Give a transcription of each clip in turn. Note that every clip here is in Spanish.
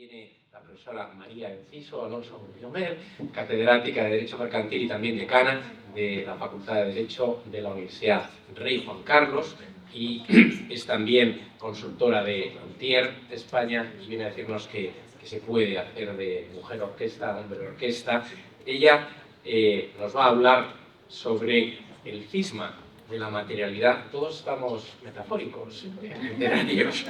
viene la profesora María Enciso Alonso Llomer, catedrática de Derecho Mercantil y también decana de la Facultad de Derecho de la Universidad Rey Juan Carlos, y es también consultora de Frontier España, y viene a decirnos que se puede hacer de mujer orquesta, hombre orquesta. Ella nos va a hablar sobre el cisma de la materialidad. Todos estamos metafóricos, literarios.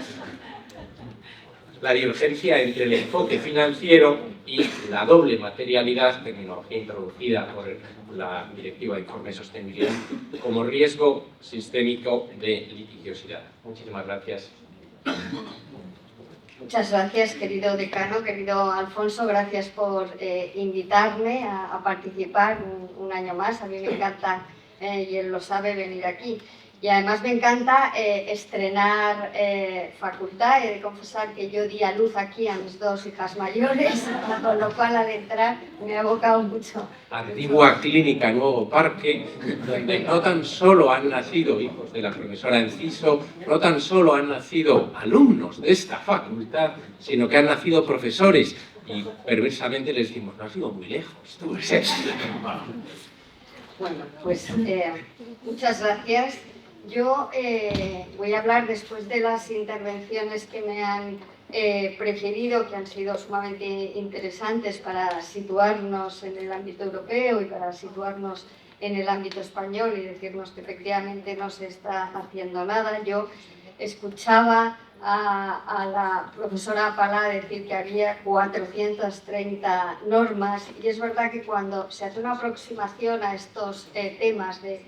La divergencia entre el enfoque financiero y la doble materialidad, terminología introducida por la Directiva de Informe de Sostenibilidad, como riesgo sistémico de litigiosidad. Muchísimas gracias. Muchas gracias, querido decano, querido Alfonso, gracias por invitarme a participar un año más. A mí me encanta, y él lo sabe, venir aquí. Y además me encanta estrenar facultad. He de confesar que yo di a luz aquí a mis dos hijas mayores, con lo cual al entrar me ha abocado mucho. Antigua clínica Nuevo Parque, donde no tan solo han nacido hijos de la profesora Enciso, no tan solo han nacido alumnos de esta facultad, sino que han nacido profesores. Y perversamente les decimos, no has ido muy lejos, tú eres eso. Bueno, pues muchas gracias. Yo voy a hablar después de las intervenciones que me han precedido, que han sido sumamente interesantes para situarnos en el ámbito europeo y para situarnos en el ámbito español y decirnos que efectivamente no se está haciendo nada. Yo escuchaba a la profesora Palá decir que había 430 normas, y es verdad que cuando se hace una aproximación a estos temas de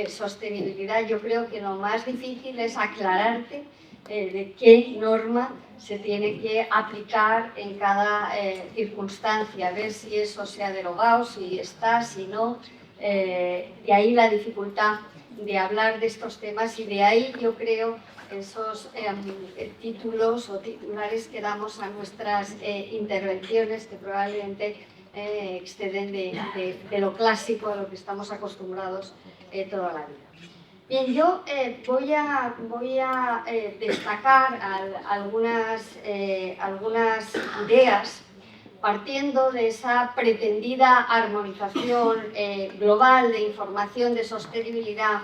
sostenibilidad, yo creo que lo más difícil es aclararte de qué norma se tiene que aplicar en cada circunstancia, ver si eso se ha derogado, si está, si no. De ahí la dificultad de hablar de estos temas, y de ahí yo creo esos títulos o titulares que damos a nuestras intervenciones, que probablemente exceden de lo clásico a lo que estamos acostumbrados toda la vida. Bien, yo voy a destacar algunas ideas partiendo de esa pretendida armonización global de información de sostenibilidad,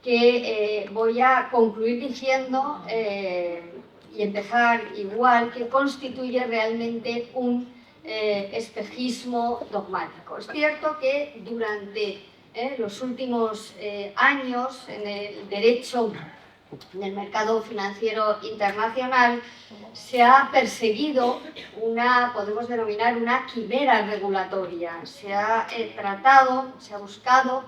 que voy a concluir diciendo y empezar igual, que constituye realmente un espejismo dogmático. Es cierto que durante los últimos años en el derecho, en el mercado financiero internacional, se ha perseguido podemos denominar una quimera regulatoria. Se ha tratado, se ha buscado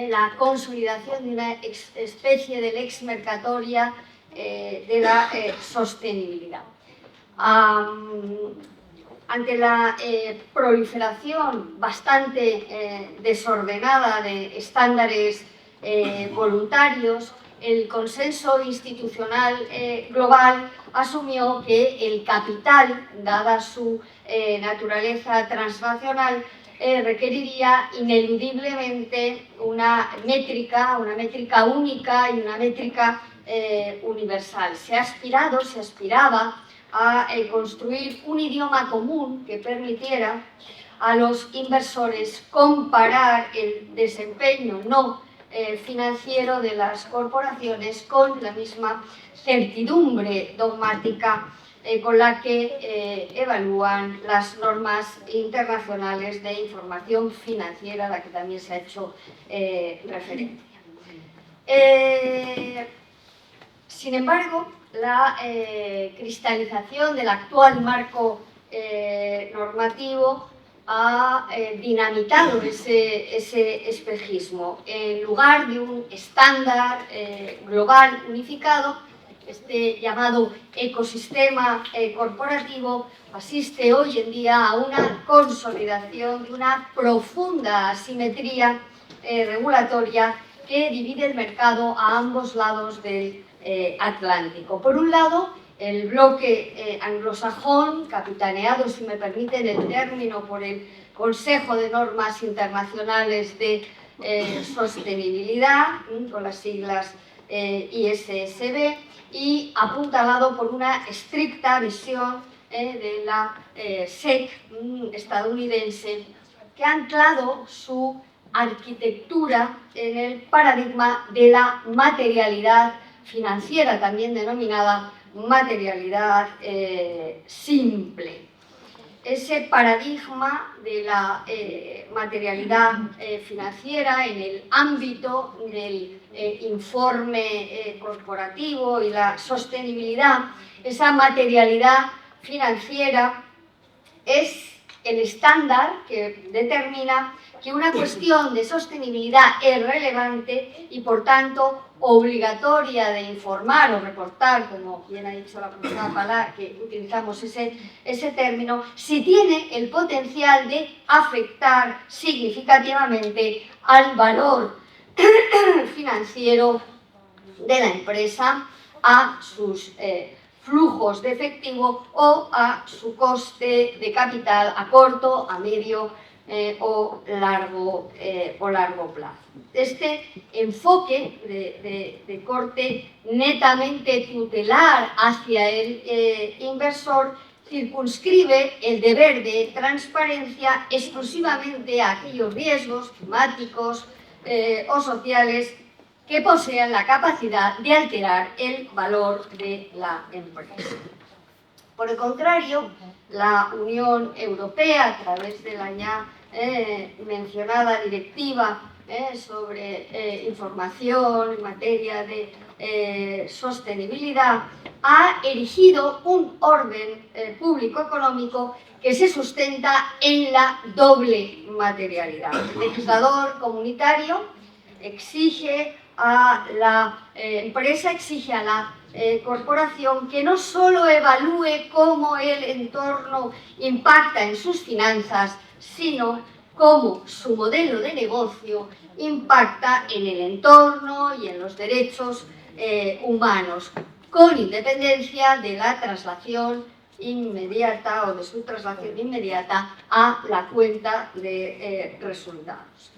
la consolidación de una especie de lex mercatoria de la sostenibilidad. Ante la proliferación bastante desordenada de estándares voluntarios, el consenso institucional global asumió que el capital, dada su naturaleza transnacional, requeriría ineludiblemente una métrica única y una métrica universal. Se aspiraba a construir un idioma común que permitiera a los inversores comparar el desempeño no financiero de las corporaciones con la misma certidumbre dogmática con la que evalúan las normas internacionales de información financiera, a la que también se ha hecho referencia. Sin embargo, la cristalización del actual marco normativo ha dinamitado ese espejismo. En lugar de un estándar global unificado, este llamado ecosistema corporativo asiste hoy en día a una consolidación de una profunda asimetría regulatoria que divide el mercado a ambos lados del Atlántico. Por un lado, el bloque anglosajón, capitaneado, si me permiten el término, por el Consejo de Normas Internacionales de Sostenibilidad, con las siglas ISSB, y apuntalado por una estricta visión de la SEC estadounidense, que ha anclado su arquitectura en el paradigma de la materialidad financiera, también denominada materialidad simple. Ese paradigma de la materialidad financiera en el ámbito del informe corporativo y la sostenibilidad, esa materialidad financiera es el estándar que determina que una cuestión de sostenibilidad es relevante y, por tanto, obligatoria de informar o reportar, como bien ha dicho la profesora Palá, que utilizamos ese término, si tiene el potencial de afectar significativamente al valor financiero de la empresa, a sus flujos de efectivo o a su coste de capital a corto, a medio o largo plazo. Este enfoque de corte netamente tutelar hacia el inversor circunscribe el deber de transparencia exclusivamente a aquellos riesgos climáticos o sociales que posean la capacidad de alterar el valor de la empresa. Por el contrario, la Unión Europea, a través de la ya mencionada directiva sobre información en materia de sostenibilidad, ha erigido un orden público económico que se sustenta en la doble materialidad. El legislador comunitario exige a la empresa, exige a la corporación que no solo evalúe cómo el entorno impacta en sus finanzas, sino cómo su modelo de negocio impacta en el entorno y en los derechos humanos, con independencia de la traslación inmediata o de su traslación inmediata a la cuenta de resultados.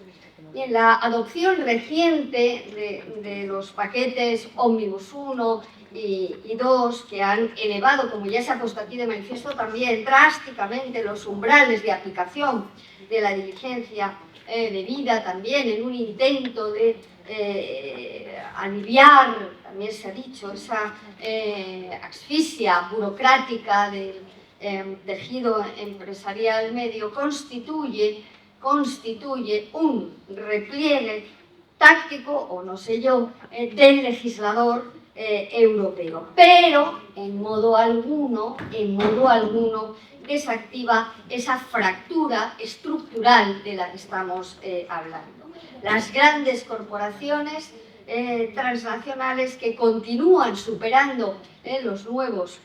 Y en la adopción reciente de los paquetes Omnibus 1 y 2, que han elevado, como ya se ha puesto aquí de manifiesto también, drásticamente los umbrales de aplicación de la diligencia debida, también en un intento de aliviar, también se ha dicho, esa asfixia burocrática del tejido empresarial medio, constituye un repliegue táctico, o no sé yo, del legislador europeo, pero en modo alguno desactiva esa fractura estructural de la que estamos hablando. Las grandes corporaciones transnacionales que continúan superando los nuevos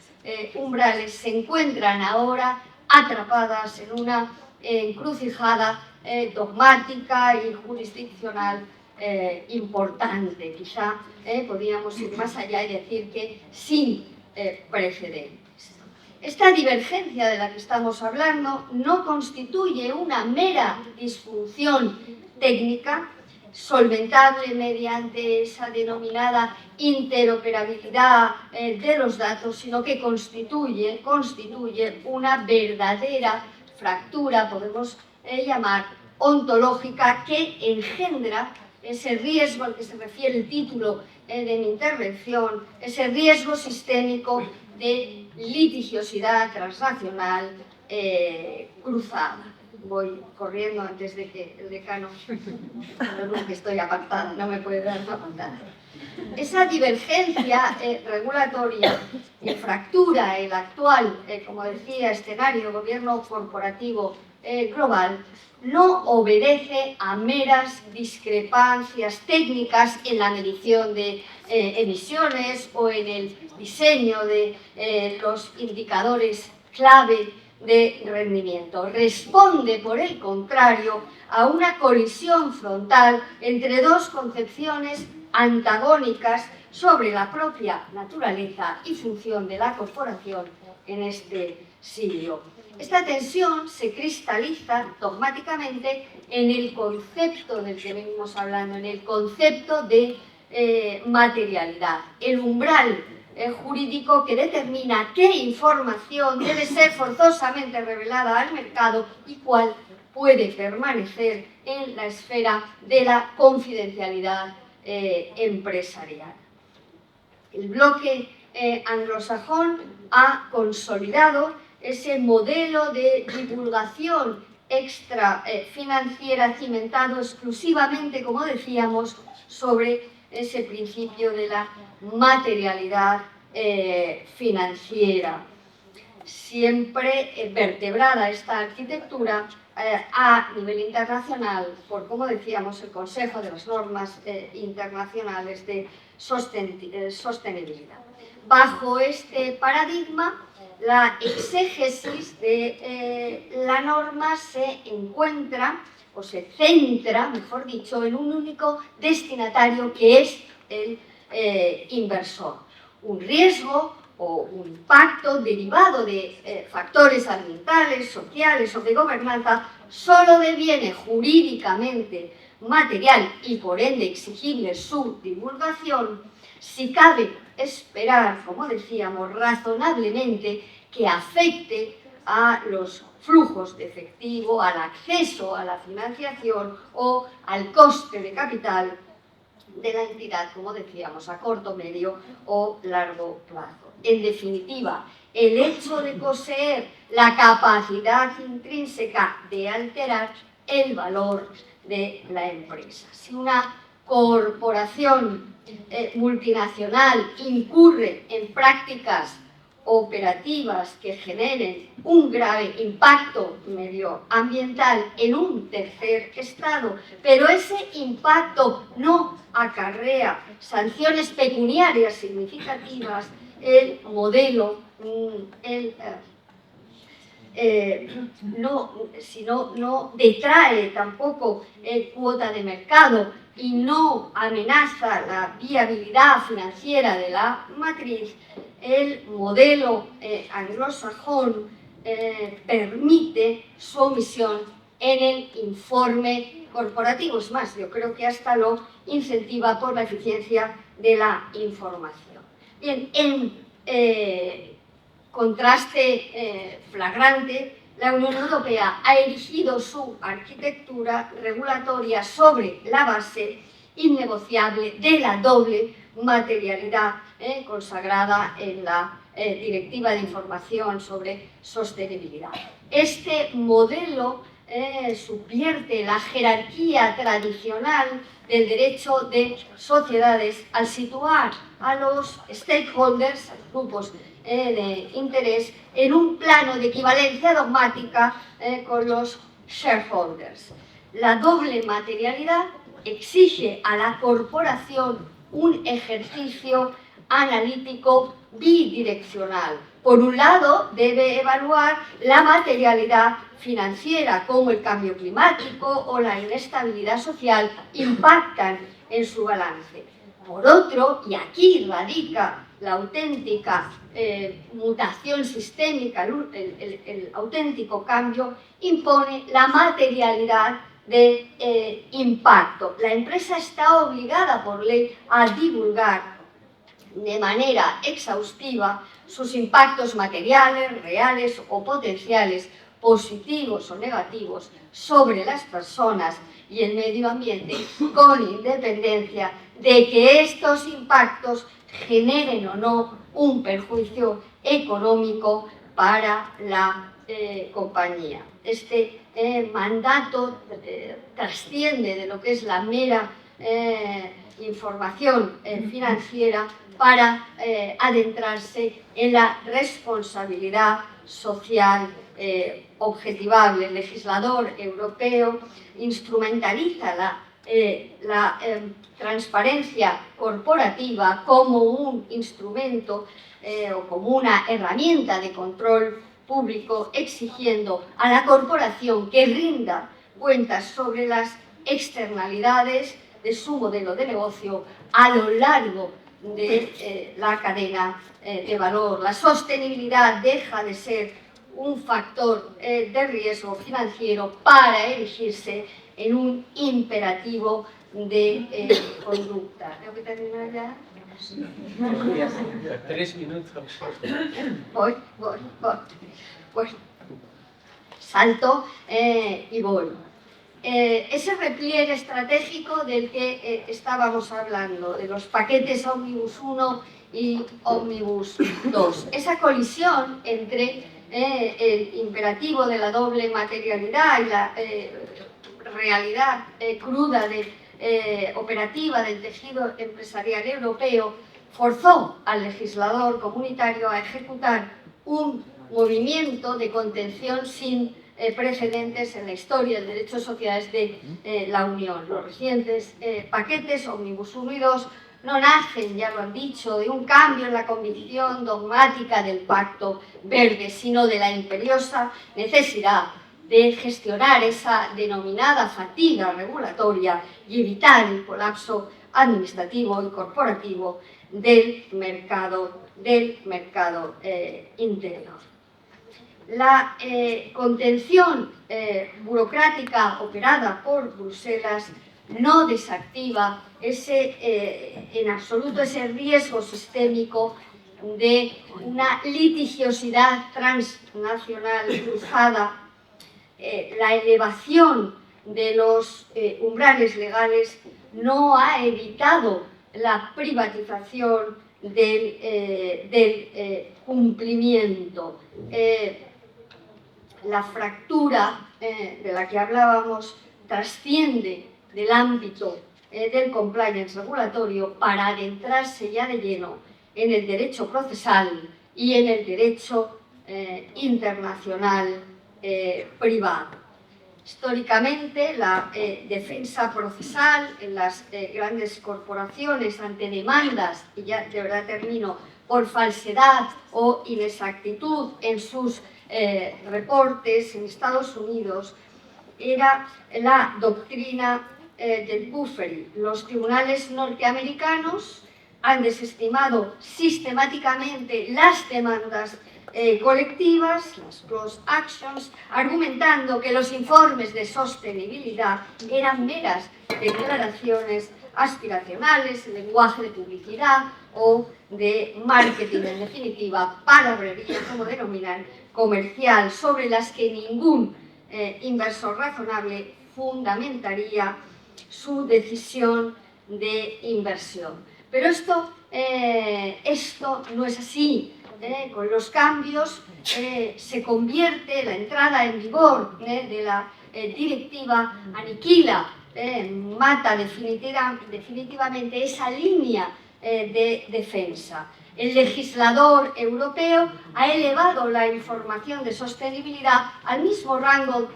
umbrales se encuentran ahora atrapadas en una encrucijada dogmática y jurisdiccional importante. Quizá podríamos ir más allá y decir que sin precedentes. Esta divergencia de la que estamos hablando no constituye una mera disfunción técnica solventable mediante esa denominada interoperabilidad de los datos, sino que constituye una verdadera fractura, podemos llamar, ontológica, que engendra ese riesgo al que se refiere el título de mi intervención, ese riesgo sistémico de litigiosidad transnacional cruzada. Voy corriendo antes de que el decano, que estoy apartada, no me puede dar una patada. Esa divergencia regulatoria que fractura el actual, como decía, escenario de gobierno corporativo global, no obedece a meras discrepancias técnicas en la medición de emisiones o en el diseño de los indicadores clave de rendimiento. Responde, por el contrario, a una colisión frontal entre dos concepciones antagónicas sobre la propia naturaleza y función de la corporación en este siglo. Esta tensión se cristaliza dogmáticamente en el concepto del que venimos hablando, en el concepto de materialidad. El umbral jurídico que determina qué información debe ser forzosamente revelada al mercado y cuál puede permanecer en la esfera de la confidencialidad empresarial. El bloque anglosajón ha consolidado ese modelo de divulgación extrafinanciera cimentado exclusivamente, como decíamos, sobre ese principio de la materialidad financiera. Siempre vertebrada esta arquitectura a nivel internacional por, como decíamos, el Consejo de las Normas Internacionales de Sostenibilidad. Bajo este paradigma, la exégesis de la norma se encuentra, o se centra, mejor dicho, en un único destinatario que es el inversor. Un riesgo o un impacto derivado de factores ambientales, sociales o de gobernanza solo deviene jurídicamente material y por ende exigible su divulgación si cabe esperar, como decíamos, razonablemente que afecte a los flujos de efectivo, al acceso a la financiación o al coste de capital de la entidad, como decíamos, a corto, medio o largo plazo. En definitiva, el hecho de poseer la capacidad intrínseca de alterar el valor de la empresa. Si una corporación multinacional incurre en prácticas operativas que generen un grave impacto medioambiental en un tercer estado, pero ese impacto no acarrea sanciones pecuniarias significativas, el modelo, no detrae tampoco cuota de mercado y no amenaza la viabilidad financiera de la matriz, el modelo anglosajón permite su omisión en el informe corporativo. Es más, yo creo que hasta lo incentiva por la eficiencia de la información. Bien, en contraste flagrante, la Unión Europea ha erigido su arquitectura regulatoria sobre la base innegociable de la doble materialidad consagrada en la Directiva de Información sobre Sostenibilidad. Este modelo subvierte la jerarquía tradicional del derecho de sociedades al situar a los stakeholders, a los grupos de interés, en un plano de equivalencia dogmática con los shareholders. La doble materialidad exige a la corporación un ejercicio analítico bidireccional. Por un lado, debe evaluar la materialidad financiera, como el cambio climático o la inestabilidad social impactan en su balance. Por otro, y aquí radica la auténtica mutación sistémica, el auténtico cambio, impone la materialidad de impacto. La empresa está obligada por ley a divulgar de manera exhaustiva sus impactos materiales, reales o potenciales, positivos o negativos, sobre las personas y el medio ambiente, con independencia de que estos impactos generen o no un perjuicio económico para la compañía. Este mandato trasciende de lo que es la mera información financiera para adentrarse en la responsabilidad social objetivable. El legislador europeo instrumentaliza la transparencia corporativa como un instrumento o como una herramienta de control público, exigiendo a la corporación que rinda cuentas sobre las externalidades de su modelo de negocio a lo largo de la cadena de valor. La sostenibilidad deja de ser un factor de riesgo financiero para erigirse en un imperativo de conducta. ¿Tengo que terminar ya? 3 minutos. Voy. Pues salto y voy. Ese repliegue estratégico del que estábamos hablando, de los paquetes Ómnibus 1 y Ómnibus 2, esa colisión entre el imperativo de la doble materialidad y la realidad cruda operativa del tejido empresarial europeo, forzó al legislador comunitario a ejecutar un movimiento de contención sin precedentes en la historia del derecho de sociedades de la Unión. Los recientes paquetes Ómnibus 1 y 2 no nacen, ya lo han dicho, de un cambio en la convicción dogmática del Pacto Verde, sino de la imperiosa necesidad de gestionar esa denominada fatiga regulatoria y evitar el colapso administrativo y corporativo del mercado interior. La contención burocrática operada por Bruselas no desactiva en absoluto ese riesgo sistémico de una litigiosidad transnacional cruzada. La elevación de los umbrales legales no ha evitado la privatización del cumplimiento. La fractura de la que hablábamos trasciende del ámbito del compliance regulatorio para adentrarse ya de lleno en el derecho procesal y en el derecho internacional privado. Históricamente, la defensa procesal en las grandes corporaciones ante demandas, y ya de verdad termino, por falsedad o inexactitud en sus reportes en Estados Unidos, era la doctrina del puffery. Los tribunales norteamericanos han desestimado sistemáticamente las demandas colectivas, las class actions, argumentando que los informes de sostenibilidad eran meras declaraciones aspiracionales, lenguaje de publicidad o de marketing, en definitiva, palabrería, como denominan, comercial, sobre las que ningún inversor razonable fundamentaría su decisión de inversión. Pero esto no es así. Con los cambios se convierte la entrada en vigor de la directiva, aniquila, mata definitivamente esa línea de defensa. El legislador europeo ha elevado la información de sostenibilidad al mismo rango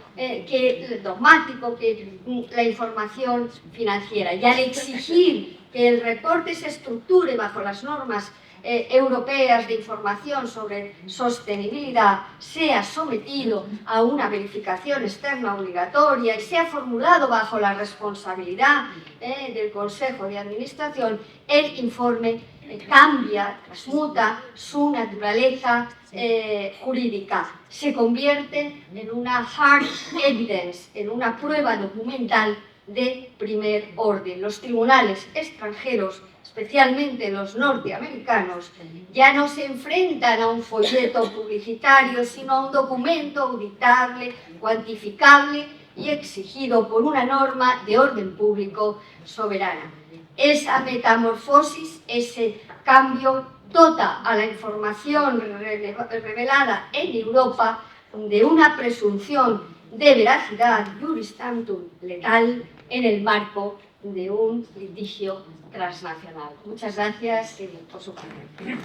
dogmático que la información financiera, y al exigir que el reporte se estructure bajo las normas europeas de información sobre sostenibilidad, sea sometido a una verificación externa obligatoria y sea formulado bajo la responsabilidad del Consejo de Administración, el informe cambia, transmuta su naturaleza jurídica. Se convierte en una hard evidence, en una prueba documental de primer orden. Los tribunales extranjeros, especialmente los norteamericanos, ya no se enfrentan a un folleto publicitario, sino a un documento auditable, cuantificable y exigido por una norma de orden público soberana. Esa metamorfosis, ese cambio, dota a la información revelada en Europa de una presunción de veracidad juris tantum letal en el marco de un litigio transnacional. Muchas gracias por su atención.